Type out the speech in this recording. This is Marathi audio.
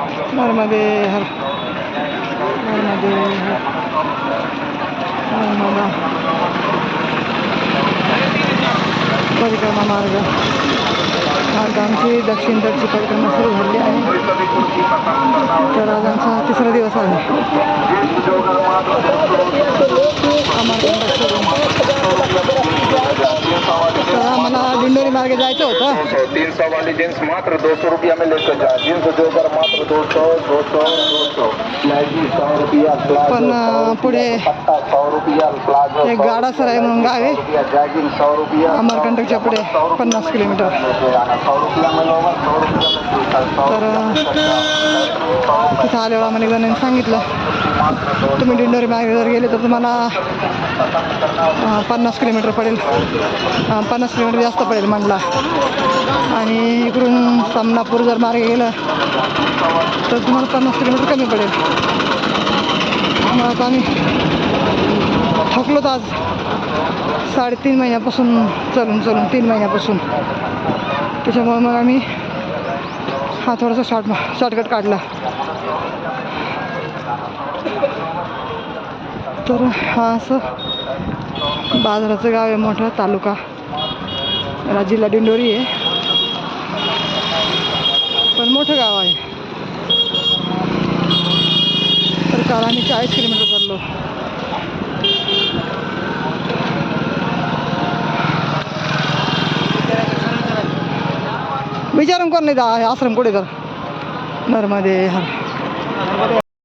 नर्मदे हर, नर्मदे हर, नर्मदा परिक्रमा मार्ग. आज आमची दक्षिणची परिक्रमा सुरू झाली आहे. तर आज आमचा तिसरा दिवस आहे. तर आम्हाला दिंडोरी मार्गे जायचं होतं. 300 वाली जींस मात्र 200 रुपया में लेकर जा. जींस जोगर मात्र 200 200 200. प्लाजो 100 रुपया. पण पुढे एक गाडा सराय म्हणून गाव आहे. अमरकंटकच्या पुढे 50 किलोमीटर. तर तिथं आल्यावर आम्हाला जणांनी सांगितलं तुम्ही दिंडोरी मार्गे जर गेले तर तुम्हाला 50 किलोमीटर पडेल, 50 किलोमीटर जास्त पडेल म्हणला. आणि इकडून सामनापूर जर मार्गे गेलं तर तुम्हाला 50 किलोमीटर कमी पडेल. मग आता आम्ही थकलोत आज 3.5 महिन्यापासून चलून 3 महिन्यापासून. त्याच्यामुळे मग आम्ही हा थोडासा शॉर्टकट काढला. तर हा असं बाजाराचं गाव आहे, मोठं तालुका जिल्हा दिंडोरी आहे, पण मोठं गाव आहे. तर काल आम्ही 40 किलोमीटर चाललो. विचारून कोण नाही जा आश्रम कुठे तर नर्मदे हर.